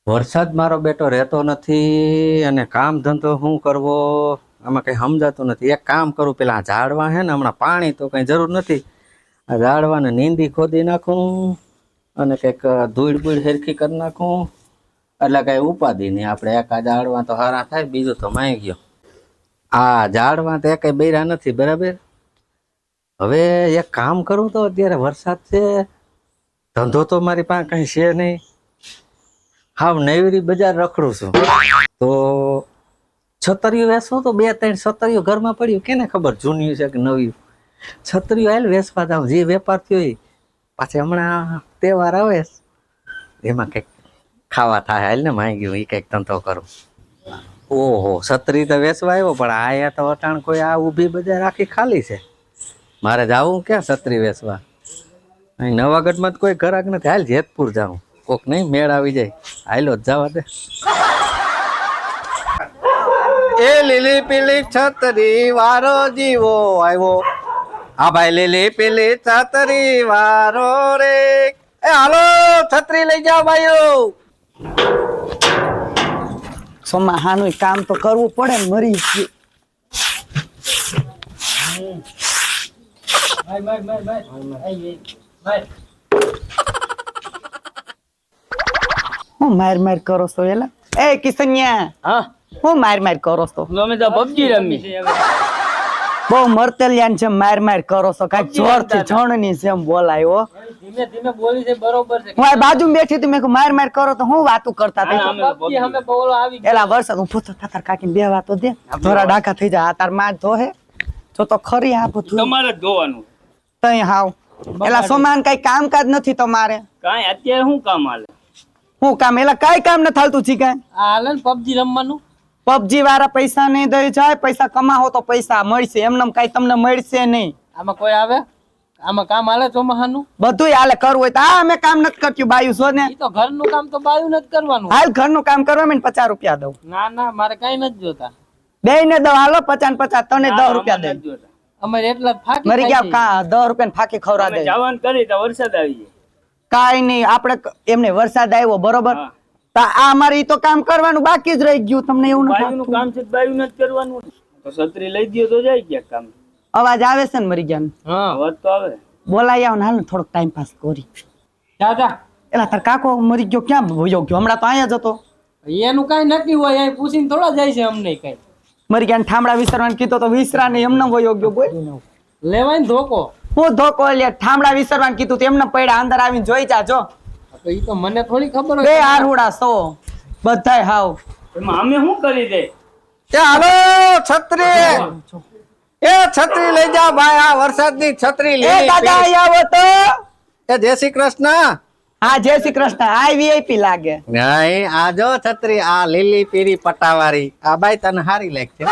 વરસાદ મારો બેટો રહેતો નથી અને કામ ધંધો શું કરવો આમાં કઈ સમજાતું નથી. એક કામ કરું, પેલા આ ઝાડવા હે ને હમણાં પાણી તો કઈ જરૂર નથી, આ ઝાડવાને નીંદી ખોદી નાખું અને કંઈક ધૂળ બૂળ હેરખી કરી નાખું એટલે કઈ ઉપાધિ નહીં. આપણે એક આ ઝાડવા તો હારા થાય, બીજું તો માઈ ગયો. આ ઝાડવા તો કઈ બૈરા નથી બરાબર. હવે એક કામ કરું તો અત્યારે વરસાદ છે, ધંધો તો મારી પાસે કઈ છે નહીં, હાવ નૈવરી બજાર રખડું છું. તો છતરીઓ વેચવું તો 2-3 છતરીઓ ઘરમાં પડ્યું, કેને ખબર જૂની છે કે નવી. છતરીઓ હાલ વેચવા જાવ, જે વેપાર થયો એ પાછી હમણાં તહેવાર આવે એમાં કંઈક ખાવા થાય, હાલ ને માઈ ગયું એ કંઈક ધંધો કરું. ઓહો, છતરી તો વેચવા આવ્યો પણ આયા તો અટાણ કોઈ આ ઊભી બજાર આખી ખાલી છે. મારે જાવું ક્યાં છતરી વેચવા? અહીં નવાગઢમાં તો કોઈ ઘરાક નથી, હાલ જેતપુર જાઉં, કોક નહીં મેળ આવી જાય, હાલો જ જવા દે. એ લીલી પીલી છતરી વારો જીવો આવ્યો, હા ભાઈ લીલી પીલી છતરી વારો રે, એ હાલો છતરી લઈ જાઓ ભાઈઓ. સોમાહાનું કામ તો કરવું પડે ને, મરી ગયું. હું માર કરો છો એલા? એ કિસન્યા, હા હું માર કરો છો? અમે તો પબજી રમી. બહુ મરતલિયાન જેમ માર કરો છો, કાંઈક જોરથી જણની જેમ બોલાય હો. ધીમે ધીમે બોલી છે, બરોબર છે. હું આ બાજુ બેઠી હતી, મેં કહ્યું માર કરો તો હું વાતું કરતા હતા. પબજી અમે બોલો આવી ગયા. એલા વરસાદ ઉભો તો તાર કાકી બે વાતો દે, થોડા ડાકા થઈ જાય. આ તાર માં ધોહે જો તો ખરી આ બધું તમારે જ જોવાનું. તઈ હાવ. એલા સોમાન કઈ કામકાજ નથી તમારે? કાંઈ અત્યારે શું કામ હાલે? હું કામ? એલા કઈ કામ ન થાલતું છી કાંઈ? આ હાલે ને પબજી રમવાનું. પબજી વાળા પૈસા નહીં દઈ જાય, પૈસા કમાવો તો પૈસા મળશે, એમને કઈ તમને મળશે નહીં. આમાં કોઈ આવે? આમાં કામ હાલે ચોમાહાનું? બધું હાલે, કરવું હોય તો આ અમે કામ નથી કરતું બાયું છો ને. ઈ તો ઘરનું કામ તો બાયું નથી કરવાનું. હાલ ઘરનું કામ કરવા મેં 50 રૂપિયા દઉં. ના ના, મારે કાંઈ નથી જોતા. બે ને દઉં, હાલો 50 ને 50 તને 10 રૂપિયા દે. નથી જોતા. અમારે એટલા જ ફાકી મરી ખાઈ ગયા 10 રૂપિયા ફાકી ખવરા દે. જવાન કરી તો વરસાદ આવી જાય. કાઈ નહીં, આપણે એમને વરસાદ આવ્યો બરોબર, હા. તો આ અમારે ઈ તો કામ કરવાનું બાકી જ રહી ગયું. તમને એવું બાયુનું નથી કામ છે તો બાયું નથી કરવાનું. તો છત્રી લઈ દ્યો તો જાય ક્યાંક કામ. અવાજ આવે છે ને મરી ગયા? હા, વાત તો આવે. બોલાઈ આવ ને, હાલ ને થોડોક ટાઈમ પાસ કરી. દાદા એલા તાર કાકો મરી ગયો, ક્યાં વયો ગયો? હમણાં તો અહીંયા જ હતો. એનું કાંઈ નક્કી હોય, અહીં પૂછીને થોડા જાય છે અમને કઈ. મરી ગયા ને ઠામડા વિસરવાનું કીધું તો વિસરા નહીં, એમને વયો ગયો. બોલ લેવાય ને ધોકો. હું ધોકો લે, ઠામડા વિસરવાનું કીધું તો એમને પડ્યા, અંદર આવીને જોઈ જાજો. તો ઈ તો મને થોડી ખબર બે હોય. આરહુડા સો બધાય હાવ. એમાં અમે શું કરી દે? એ હાલો છત્રી, એ છત્રી લઈ જાઓ ભાઈ, આ વરસાદની છત્રી એ લીલી દાદા પીળી. આવો તો. એ જય શ્રી કૃષ્ણ. હા જય શ્રી કૃષ્ણ. આ વીઆઈપી લાગે. નહીં, આ જો છત્રી, આ લીલી પીળી પટ્ટાવાળી, આ બાઈ તને હારી લાગશે.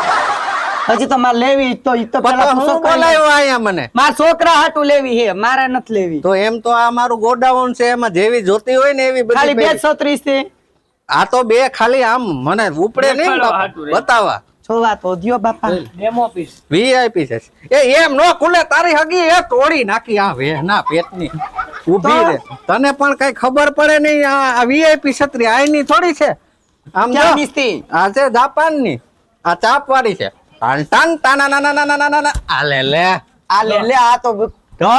હજી તો મારે લેવી તો ઈ તો પેલા હું પૂછો બોલાયો અહીંયા મને? મારા છોકરા હાટું લેવી હે, મારે નથી લેવી. તો એમ તો આ મારું ગોડાઉન છે, એમાં જેવી જોતી હોય ને એવી ખાલી બધી 236 છે. આ તો બે ખાલી આમ મને ઉપડે નહીં દેખાડવા હાટું રે. બતાવા. જોવા તો દ્યો બાપા. Demo piece. વીઆઈપી છે એ, એમ નો ખુલે તારી હગી એ તોડી નાખી આ વેહના પેટની ઊભી રે. તને પણ કઈ ખબર પડે નહીં, આ વીઆઈપી છત્રી આઈની થોડી છે. આમ જો, ક્યાં મિસ્તી? આ છે જાપાનની, આ ચાપ વાળી છે. ટન ટન તાના ના ના ના ના ના, આ લે લે આ લે લે, આ તો તો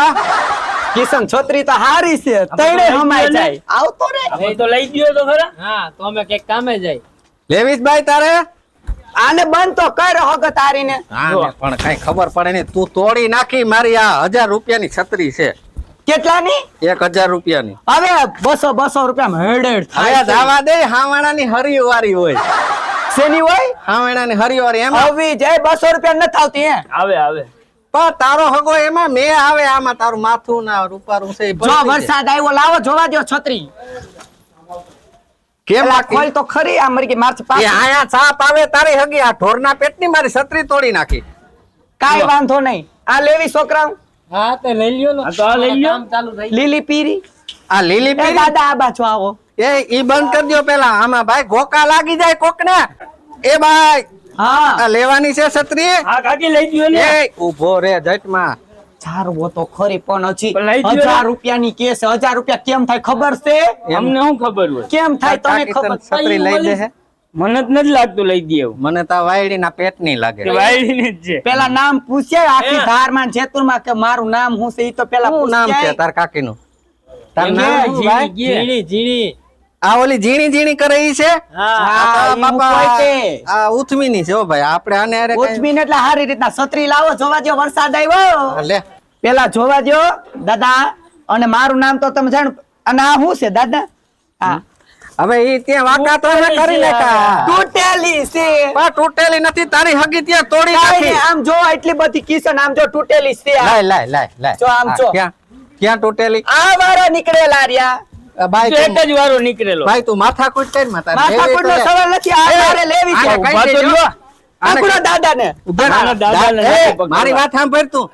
કિશન છોતરી તો હારી છે, તૈણે હમાઈ જાય. આવતો રે. હવે ઈ તો લઈ ગયો તો ખરા. હા, તો અમે કઈક કામે જાય. લેવીશ ભાઈ તારે? આને બંધ તો કર હગ તારીને. હા પણ કઈ ખબર પડે નહીં, તું તોડી નાખી મારી. આ 1000 રૂપિયાની છત્રી છે. કેટલાની? 1000 રૂપિયાની. હવે 200 રૂપિયામાં હેડેડ હવે થાય છે. જવા દે, હાવાણાની હરિવારી હોય. શેની હોય? હાવાણાની હરિવારી એમ. હવે જે 200 રૂપિયા નથી આવતી હે. આવે આવે. પણ તારો હગો એમાં મેં આવે, આમાં તારું માથું ના રૂપારું છે. એ જો ભરી દે. વરસાદ આવ્યો, લાવો જોવા દ્યો છત્રી. કેમ એલા નાખી? ખોલ તો ખરી, આ મરી ગઈ મારથી એ પાછી. આયા સાપ આવે તારી હગી, આ ઢોરના પેટની મારી છત્રી તોડી નાખી. કાઈ વાંધો નહીં. આ લેવી છોકરાઓ હા, તે લઈ લ્યો ને. તો આ લઈ લ્યો. કામ ચાલુ થઈ. લીલી પીરી. આ લીલી એ પીળી દાદા આ બાજુ આવો. ઈ બંધ કરી દ્યો પેલા. આમાં ભાઈ ગોકા લાગી જાય કોક ને. એ ભાઈ હા આ લેવાની છે છત્રી. હા, કાકી લઈ ગયો ને. એ ઉભો રે જટમાં. 1000 તો ખરી પણ હજી પણ લઈ દ્યો ને. 1000 રૂપિયાની કેસ 1000 રૂપિયા કેમ થાય ખબર છે અમને શું ખબર હોય કેમ થાય તમે કાકી તને ખબર છત્રી લઈ દે હે? મને જ નથી લાગતું લઈ દે એવું મને તો વાયડી ના પેટ નહીં લાગે તે વાયડીને જ છે પેલા નામ પૂછ્યા આખી ધારમાં જેતુરમાં કે મારું નામ શું છે ઈ તો પેલા શું નામ છે પૂછ્યા તાર કાકી નું તાર એમ નામ કે શું ભાઈ? ઝીણી ઝીણી આ ઓલી ઝીણી ઝીણી કરે ઈ છે હા, આ ઈ હું બાપા કોઈ તે. આ ઉથમી ની છે હો ભાઈ આપણે આને હારે કાંઈ- ઉથમીને એટલે હારી રીતના છત્રી લાવો જોવા દ્યો વરસાદ આવ્યો હા, લે પેલા જોવા દ્યો દાદા અને મારું નામ તો તમે જાણો અને આ શું છે દાદા હા હવે ઈ ત્યાં વાકા તો એને કરી નાખ્યા તૂટેલી છે પણ તૂટેલી નથી તારી હગી ત્યાં તોડી કાંઈ નાખી નહીં, આમ જો એટલી બધી કિશન આમ જો તૂટેલી છે આ. લાય લાય લાય લાય જો આમ આ જો. ક્યાં ક્યાં તૂટેલી આ વાળા નીકળેલા રહ્યા ભાઈ તો એક જ વારો નીકળેલો ભાઈ તું માથાકૂટ કરી માતા માથાકૂટનો સવાલ નથી આ મારે લેવી છે આને કઈ ઉભા તો દેજો. લ્યો. આને પકડો દાદાને ઉભા આના રહો. દાદાને એ, નથી પકડવા. મારી વાત સાંભળ તું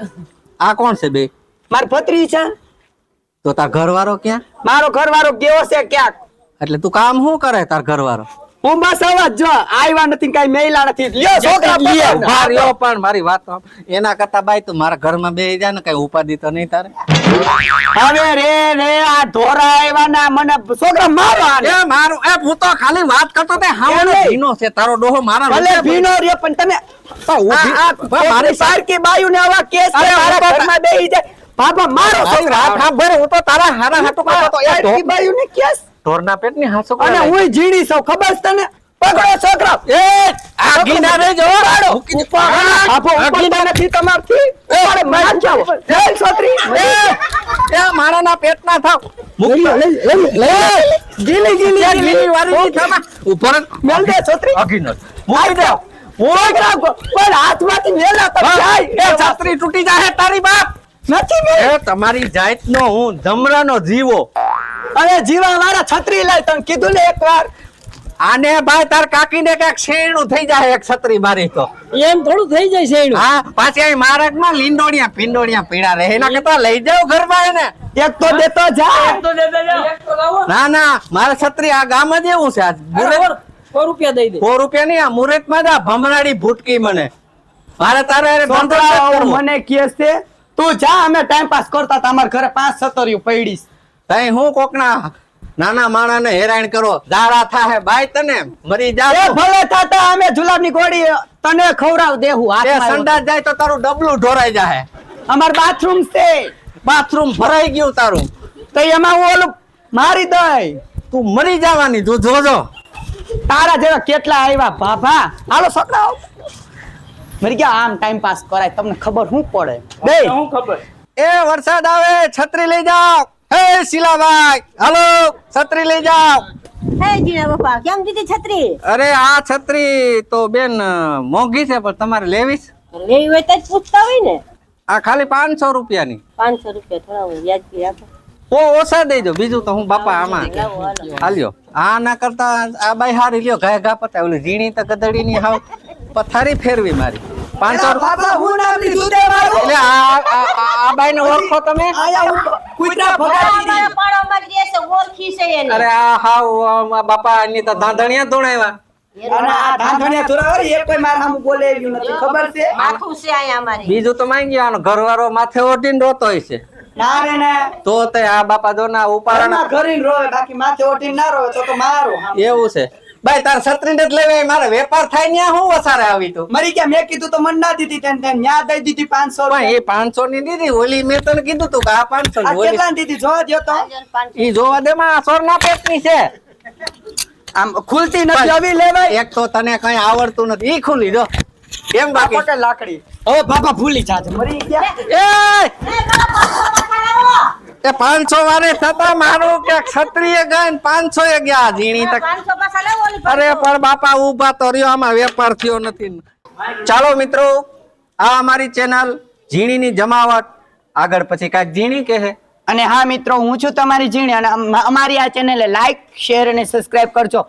આ કોણ છે બે માર ભત્રી છે તો તાર ઘરવાળો ક્યાં મારો ઘરવાળો ગયો છે ક્યાંક એટલે તું કામ શું કરે તાર ઘરવાળો હું બસ અવાજ જો આવ્યા નથી કઈ મેલા નથી લ્યો છોકરા લ્યો. પકડો. ઉભા રહ્યો પણ મારી વાત સાંભળ. એના કરતા બાઈ તું મારા ઘરમાં બેસી જા ને કઈ ઉપાધિ તો નહીં તારે હવે રે આ ધોરા આવ્યા ના મને છોકરા મારો આને. એ મારું એ હું તો ખાલી વાત કરતો તે હાવનો નહીં. ભીનો છે તારો ડોહો મારા ભલે રૂપિયા ભીનો રહ્યો પણ તમે ઊભી- મારી મારી પારકી બાયુને આવા કેસ કે અરે મારા હું તો- ઘરમાં બેહી જાય બાપા મારો મારી છોકરા વાત સાંભળ, હું તો તારા હારા હાટુ કરતો તો. એ પારકી બાયુને કેસ ઢોરના પેટની હાસુ અને કરે. હું ઝીણી છું ખબર છે તને પકડો છોકરા એ આ ગીના રે જો મૂકી દે. આપો ઉપડતા નથી તમારથી મારે માર જાવ જય છોકરી એ મારાના પેટના થાવ મૂકી દે. ગીલી ગીલી એ લીલી વાળી ની થામાં. ઉપર જ. મેલ દે છોકરી અગીનો. મૂકી દે. છોકરા પણ હાથમાંથી મેલા તો જાય એ છત્રી તૂટી જાહે તારી બાપ. નથી મેલ એ તમારી જાતનો હું જમરાનો જીવો. અરે જીવા મારા છત્રી લાય તને કીધું ને એકવાર આને ભાઈ તાર કાકીને કઈક શેરણું થઈ જાય એક છત્રી મારી તો એમ થોડું થઈ જાય છે એનું હા પાછી અહીં મહારાજમાં લીંડોડિયા પીંડોડિયા પીડા રહે એના કરતા લઈ જાવ ઘરમાં એને એક તો દેતો જા તો દેતા જાઓ. એક તો લાવો. ના ના મારે છત્રી આ ગામ જ એવું છે આજ મુરત 100 રૂપિયા દઈ દે 100 રૂપિયા નહીં આ મુરતમાં જ આ ભમરાડી ભૂટકી મને મારે તારે હારે ધંધો જ છોકરા કરવો. મને કહે છે તું જા અમે ટાઈમ પાસ કરતા હતા અમારા ઘરે 5 સતરીઓ પડીશ તઈ હું કોકના નાના માણાને હેરાન કરો ઝાડા થાહે બાઈ તને મરી એ જાવ ભલે થાતા અમે જુલાબની ગોળી તને ખવડાવ દેહું એ હાથમાં સંડાસ જાય તો તારું ડબલું ઢોરાઈ જાહે અમાર બાથરૂમ છે બાથરૂમ ભરાઈ ગયું તારું તો એમાં હું ઓલું મારી દઈ તું મરી જવાની તું જોજો તારા જેવા કેટલા આવ્યા બાબા હાલો છોકરા મરી ગયા આમ ટાઈમ પાસ કરાય તમને ખબર શું પડે બે હું ખબર એ વરસાદ આવે છત્રી લઈ જાઓ હે શીલાભાઈ હાલો છત્રી લઈ જાઓ હે જીણા બાપા કેમ દીધી છત્રી અરે આ છત્રી તો બેન મોંઘી છે પણ તમારે લેવી છે? લેવી હોય તો જ પૂછતા હોય ને આ ખાલી 500 રૂપિયાની 500 રૂપિયા થોડા હોય વ્યાજબી આપો ઓછા દેજો બીજું તો હું બાપા આમાં લાવો હાલો હાલ્યો આ ના કરતા આ બાઈ હારી લ્યો ઘા ઘા પતા ઓલી ઝીણી તો ગધડી ની હાવ પથારી ફેરવી મારી 500 બાબા હું નામ લીધું તે મારું એટલે આ બાઈ ને ઓળખો તમે આયા હું કુતરા ભગાડી અમારા પાડોમાં જ રહે છે ઓળખી છે એને અરે આ હાવ આ બાપા એની તો ધાંધણિયા ધોણાવ્યા અને આ ધાંધણિયા ધોરા હોય એ કોઈ મારા સામું બોલે એવું નથી ખબર છે માથું છે અહીંયા અમારે બીજું તો માંગી આનો ઘરવાળો માથે ઓઢીને રોતો હોય છે ના રે ના તો તે આ બાપા જો ના ઉપાડવાના ઘરમાં ઘરીને રોવે બાકી માથે ઓઢીને ના રોવે તો મારો એવું છે ભાઈ તાર છત્રી ને જ લેવાય મારે વેપાર થાય ને હું વસારે આવી તું મરી ગયા મેં કીધું તો મને ના દીધી તેને ન્યા દઈ દીધી 500 પણ એ 500 ની દીધી ઓલી મેં તને કીધું તું કે આ 500 આ ની ઓલી કેટલા દીધી જોવા દ્યો તો 500. ઈ જોવા દે માં સોરના પેટની છે આમ ખુલતી નથી આવી લેવાય એક તો તને કઈ આવડતું નથી ઈ ખુલી જો એમ બાકી બાકી લાકડી હવે બાપા ભૂલી જાજે મરી ગયા એ એ પેલા 500 પાછા લાવો. એ 500 વારે થતા મારું કે ક્ષત્રિય ગણ 500 એ ગયા ઝીણી તક 500 પાછા લાવો ઓલી અરે પણ બાપા ઊભા તો રહ્યો આમાં વેપાર થયો નથી ચાલો મિત્રો આ અમારી ચેનલ ઝીણીની જમાવટ આગળ પછી કાંઈક ઝીણી કહે અને હા મિત્રો હું છું તમારી ઝીણી અને અમારી આ ચેનલને લાઈક શેર અને સબસ્ક્રાઇબ કરજો